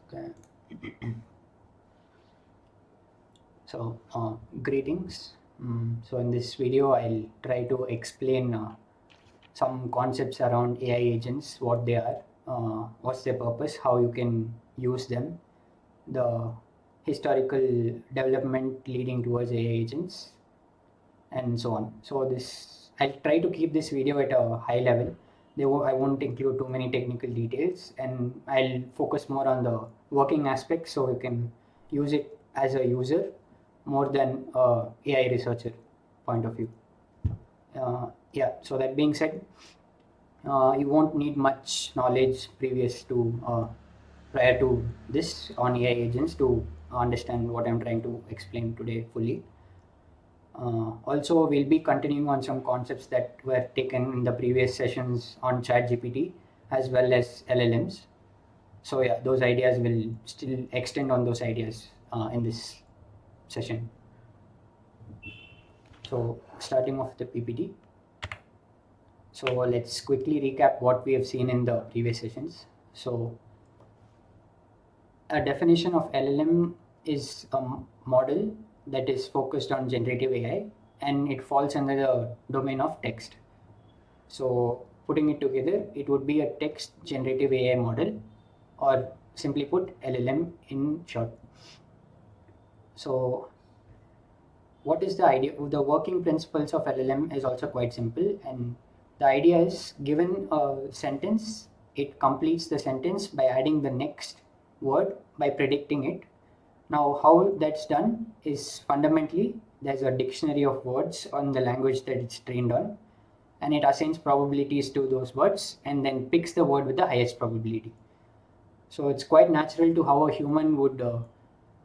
Okay. So, greetings. So in this video, I'll try to explain some concepts around AI agents, what they are, what's their purpose, how you can use them, the historical development leading towards AI agents, and so on. So this, I'll try to keep this video at a high level. I won't include too many technical details, and I'll focus more on the working aspects so you can use it as a user more than AI researcher point of view. Yeah, so that being said, you won't need much knowledge prior to this on AI agents to understand what I'm trying to explain today fully. Also, we'll be continuing on some concepts that were taken in the previous sessions on ChatGPT as well as LLMs. So yeah, those ideas will still extend on those ideas in this session. So starting off the PPT. So let's quickly recap what we have seen in the previous sessions. So a definition of LLM is a model that is focused on generative AI, and it falls under the domain of text. So putting it together, it would be a text generative AI model, or simply put, LLM in short. So what is the idea? The working principles of LLM is also quite simple, and the idea is given a sentence, it completes the sentence by adding the next word by predicting it. Now, how that's done is fundamentally there's a dictionary of words on the language that it's trained on, and it assigns probabilities to those words and then picks the word with the highest probability. So it's quite natural to how a human would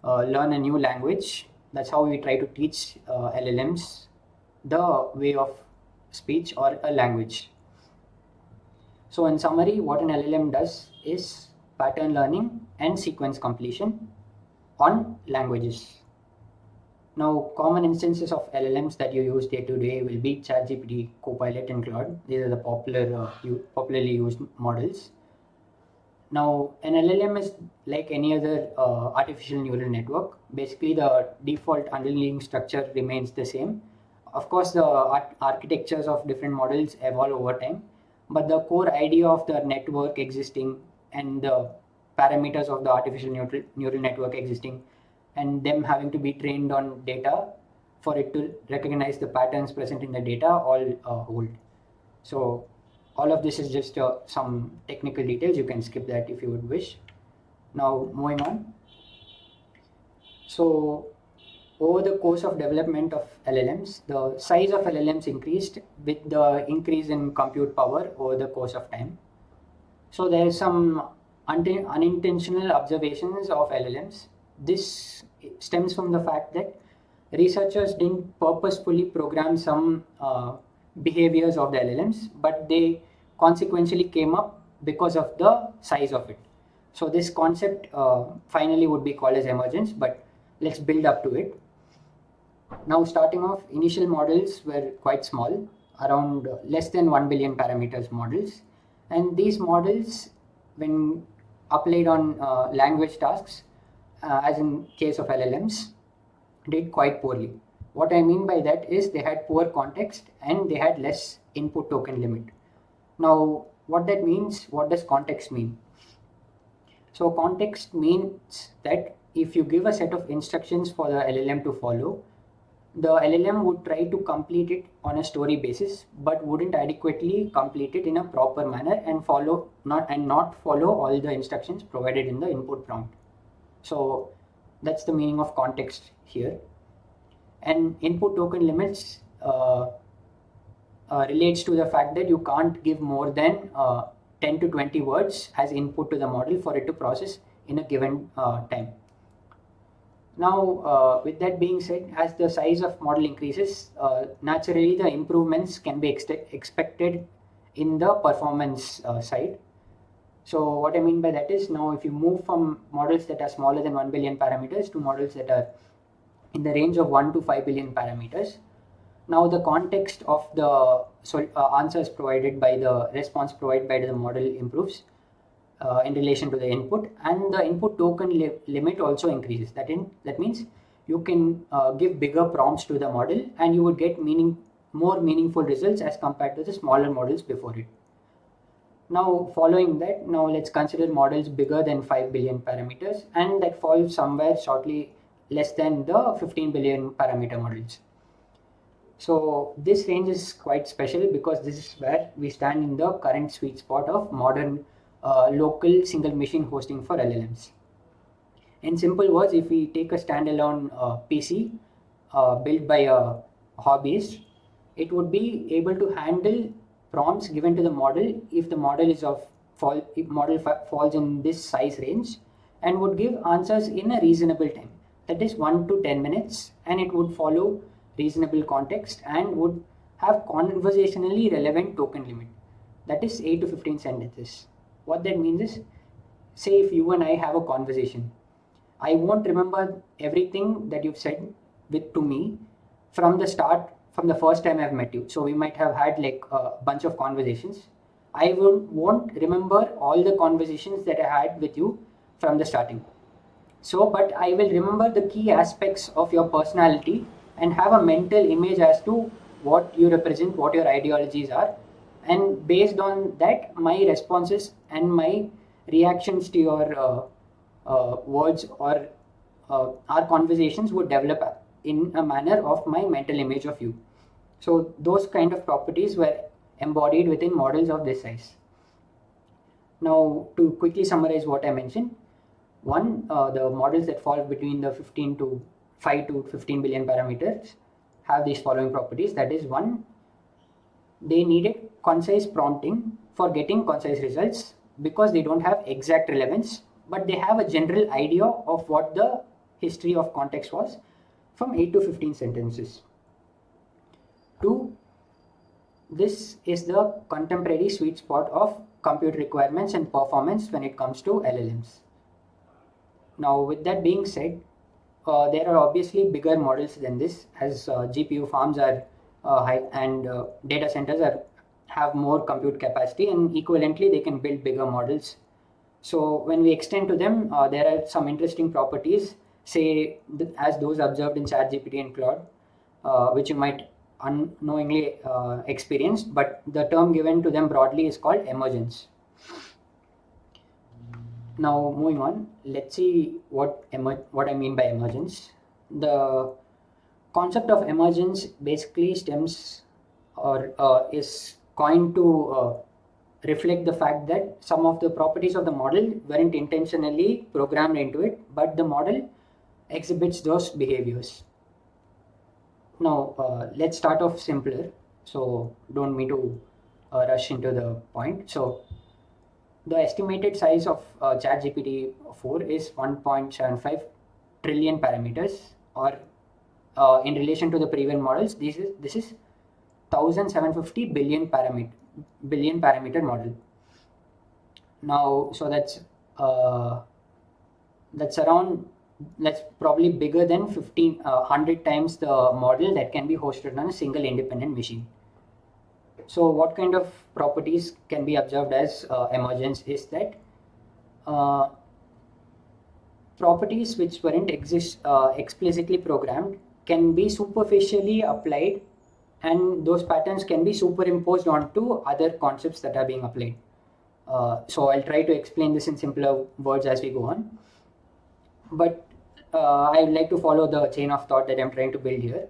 learn a new language. That's how we try to teach LLMs the way of speech or a language. So in summary, what an LLM does is pattern learning and sequence completion on languages. Now, common instances of LLMs that you use day to day will be ChatGPT, Copilot, and Claude. These are the popularly used models. Now, an LLM is like any other artificial neural network. Basically, the default underlying structure remains the same. Of course, the architectures of different models evolve over time, but the core idea of the network existing and the parameters of the artificial neural network existing and them having to be trained on data for it to recognize the patterns present in the data all hold. So all of this is just some technical details. You can skip that if you would wish. Now moving on. So over the course of development of LLMs, the size of LLMs increased with the increase in compute power over the course of time. So there is some unintentional observations of LLMs. This stems from the fact that researchers didn't purposefully program some behaviors of the LLMs, but they consequentially came up because of the size of it. So this concept finally would be called as emergence, but let's build up to it. Now, starting off, initial models were quite small, around less than 1 billion parameters models. And these models, when applied on language tasks, as in case of LLMs, did quite poorly. What I mean by that is they had poor context and they had less input token limit. Now, what that means, what does context mean? So context means that if you give a set of instructions for the LLM to follow, the LLM would try to complete it on a story basis, but wouldn't adequately complete it in a proper manner and not follow all the instructions provided in the input prompt. So that's the meaning of context here. And input token limits relates to the fact that you can't give more than 10 to 20 words as input to the model for it to process in a given time. Now, with that being said, as the size of model increases, naturally the improvements can be expected in the performance side. So what I mean by that is, now if you move from models that are smaller than 1 billion parameters to models that are in the range of 1 to 5 billion parameters, now the context of the answers provided by the response provided by the model improves. in relation to the input, and the input token limit also increases. That means you can give bigger prompts to the model, and you would get more meaningful results as compared to the smaller models before it. Now, following that, now let's consider models bigger than 5 billion parameters, and that falls somewhere shortly less than the 15 billion parameter models. So this range is quite special because this is where we stand in the current sweet spot of modern local single machine hosting for LLMs. In simple words, if we take a standalone PC built by a hobbyist, it would be able to handle prompts given to the model if the model is of falls in this size range, and would give answers in a reasonable time. That is 1 to 10 minutes, and it would follow reasonable context and would have conversationally relevant token limit. That is 8 to 15 sentences. What that means is, say if you and I have a conversation, I won't remember everything that you've said to me from the start, from the first time I've met you. So we might have had like a bunch of conversations. I won't remember all the conversations that I had with you from the starting. So, but I will remember the key aspects of your personality and have a mental image as to what you represent, what your ideologies are. And based on that, my responses and my reactions to your words or our conversations would develop in a manner of my mental image of you. So those kind of properties were embodied within models of this size. Now, to quickly summarize what I mentioned, one, the models that fall between the 5 to 15 billion parameters have these following properties. That is, one, they needed concise prompting for getting concise results because they don't have exact relevance, but they have a general idea of what the history of context was from 8 to 15 sentences. Two, this is the contemporary sweet spot of compute requirements and performance when it comes to LLMs. Now, with that being said, there are obviously bigger models than this, as GPU farms are high and data centers have more compute capacity, and equivalently they can build bigger models. So when we extend to them, there are some interesting properties, say as those observed in ChatGPT and Claude, which you might unknowingly experienced, but the term given to them broadly is called emergence. Now, moving on, let's see what I mean by emergence. The concept of emergence basically stems or is coined to reflect the fact that some of the properties of the model weren't intentionally programmed into it, but the model exhibits those behaviors. Now, let's start off simpler. So, don't mean to rush into the point. So, the estimated size of ChatGPT 4 is 1.75 trillion parameters, or in relation to the previous models, this is 1,750 billion parameter model. Now, so that's probably bigger than 100 times the model that can be hosted on a single independent machine. So what kind of properties can be observed as emergence is that properties which weren't explicitly programmed can be superficially applied, and those patterns can be superimposed onto other concepts that are being applied. So I'll try to explain this in simpler words as we go on. But I would like to follow the chain of thought that I'm trying to build here.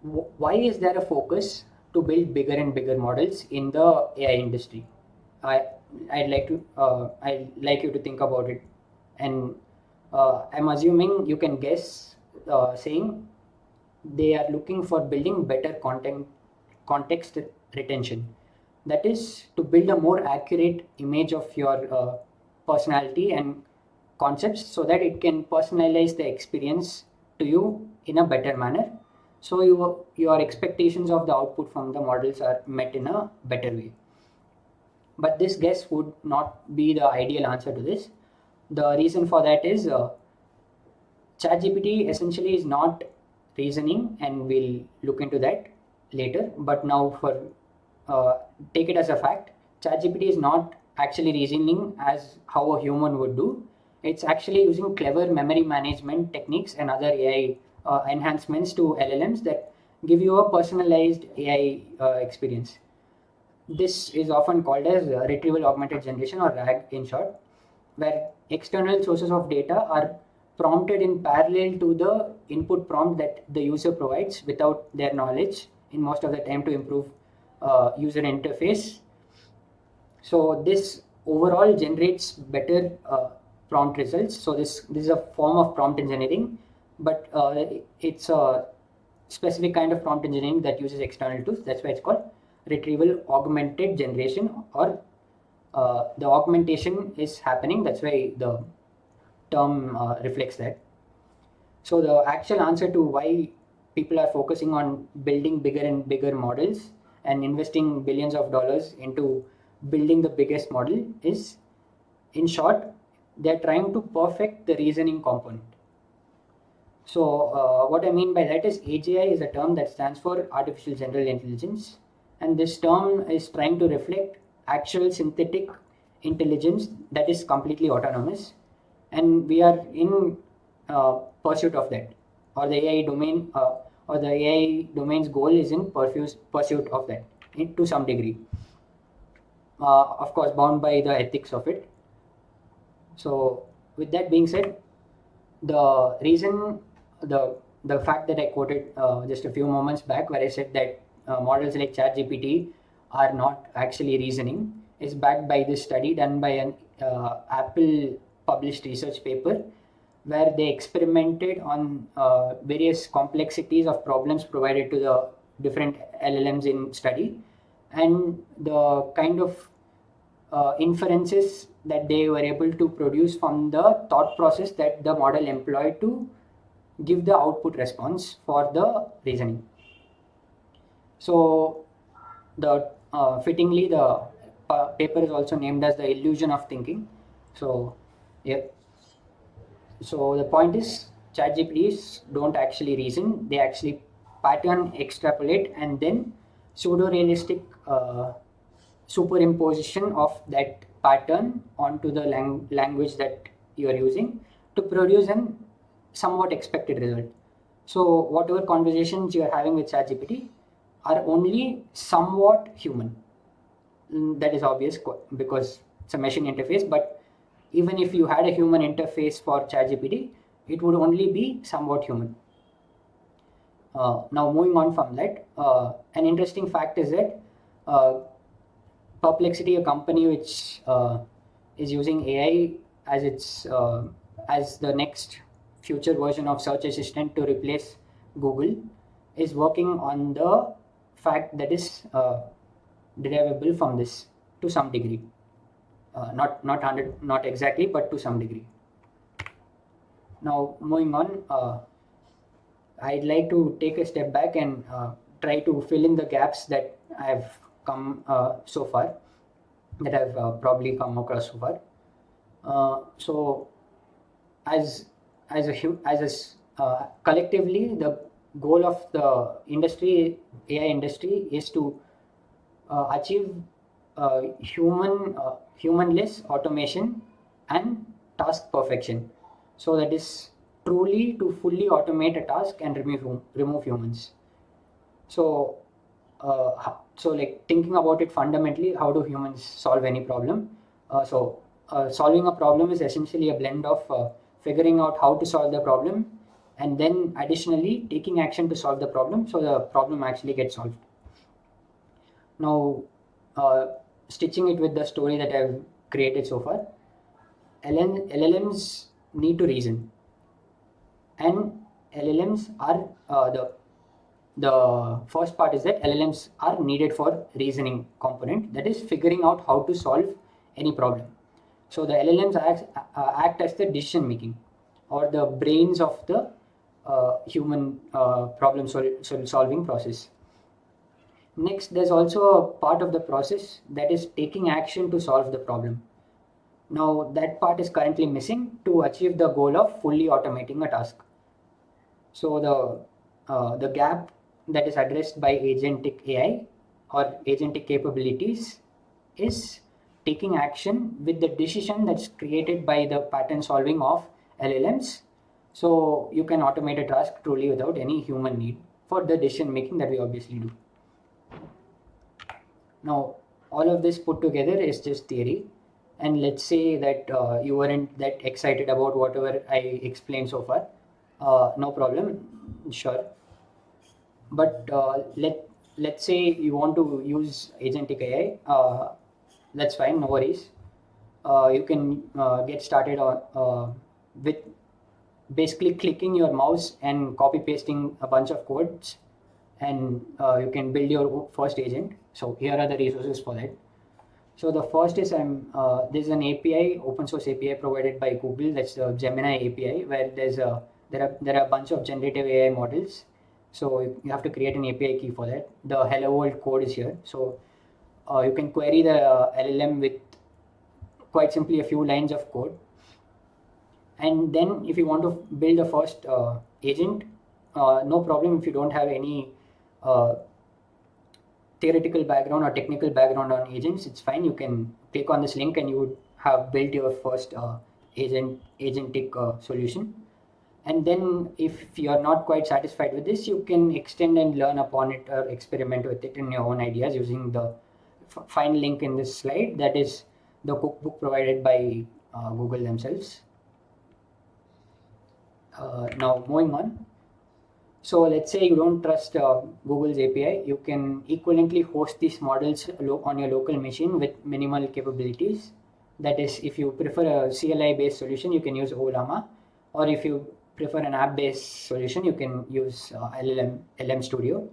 Why is there a focus to build bigger and bigger models in the AI industry? I'd like you to think about it, and I'm assuming you can guess, saying they are looking for building better context retention. That is, to build a more accurate image of your personality and concepts, so that it can personalize the experience to you in a better manner. So your expectations of the output from the models are met in a better way. But this guess would not be the ideal answer to this. The reason for that is ChatGPT essentially is not reasoning, and we'll look into that later. But now, for take it as a fact, ChatGPT is not actually reasoning as how a human would do. It's actually using clever memory management techniques and other AI enhancements to LLMs that give you a personalized AI experience. This is often called as retrieval augmented generation, or RAG in short, where external sources of data are prompted in parallel to the input prompt that the user provides without their knowledge in most of the time, to improve user interface. So this overall generates better prompt results. So this is a form of prompt engineering, but it's a specific kind of prompt engineering that uses external tools. That's why it's called retrieval augmented generation, or the augmentation is happening. That's why the term reflects that. So the actual answer to why people are focusing on building bigger and bigger models and investing billions of dollars into building the biggest model is, in short, they're trying to perfect the reasoning component. So what I mean by that is AGI is a term that stands for artificial general intelligence, and this term is trying to reflect actual synthetic intelligence that is completely autonomous, and we are in pursuit of that, or the AI domain, or the AI domain's goal is in pursuit of that to some degree. Of course, bound by the ethics of it. So, with that being said, the reason, the fact that I quoted just a few moments back, where I said that models like ChatGPT are not actually reasoning, is backed by this study done by an Apple published research paper, where they experimented on various complexities of problems provided to the different LLMs in study, and the kind of inferences that they were able to produce from the thought process that the model employed to give the output response for the reasoning. So the fittingly, the paper is also named as the illusion of thinking. So yeah, so the point is, ChatGPTs don't actually reason; they actually pattern extrapolate and then pseudo-realistic superimposition of that pattern onto the language that you are using to produce an somewhat expected result. So whatever conversations you are having with ChatGPT are only somewhat human. That is obvious because it's a machine interface. But even if you had a human interface for ChatGPT, it would only be somewhat human. Now moving on from that, an interesting fact is that uh, Perplexity, a company which is using AI as its as the next future version of search assistant to replace Google, is working on the fact that is derivable from this to some degree. Not 100, not exactly, but to some degree. Now moving on, I'd like to take a step back and try to fill in the gaps that I've come so far, that I've probably come across so far. So, as collectively, the goal of the industry, AI industry, is to achieve humanless automation and task perfection. So that is truly to fully automate a task and remove humans. So, so like thinking about it fundamentally, how do humans solve any problem? Solving a problem is essentially a blend of figuring out how to solve the problem, and then additionally taking action to solve the problem, so the problem actually gets solved. Now, uh, stitching it with the story that I've created so far, LLMs need to reason, and LLMs are the first part is that LLMs are needed for reasoning component, that is figuring out how to solve any problem. So the LLMs act as the decision making, or the brains of the human problem solving process. Next, there's also a part of the process that is taking action to solve the problem. Now that part is currently missing to achieve the goal of fully automating a task. So the gap that is addressed by agentic AI or agentic capabilities is taking action with the decision that's created by the pattern solving of LLMs. So you can automate a task truly without any human need for the decision making that we obviously do. Now, all of this put together is just theory. And let's say that you weren't that excited about whatever I explained so far. No problem, sure. But let's say you want to use Agentic AI. That's fine, no worries. You can get started on with basically clicking your mouse and copy pasting a bunch of codes, and you can build your first agent. So here are the resources for that. So the first is there's an API, open source API provided by Google. That's the Gemini API, where there are a bunch of generative AI models. So you have to create an API key for that. The hello world code is here. So you can query the LLM with quite simply a few lines of code. And then if you want to build a first agent, no problem if you don't have any uh, theoretical background or technical background on agents, it's fine. You can click on this link and you would have built your first agentic solution. And then if you're not quite satisfied with this, you can extend and learn upon it or experiment with it in your own ideas using the final link in this slide. That is the cookbook provided by Google themselves. Now moving on. So let's say you don't trust Google's API, you can equivalently host these models on your local machine with minimal capabilities. That is, if you prefer a CLI based solution, you can use Olama, or if you prefer an app based solution, you can use LM Studio.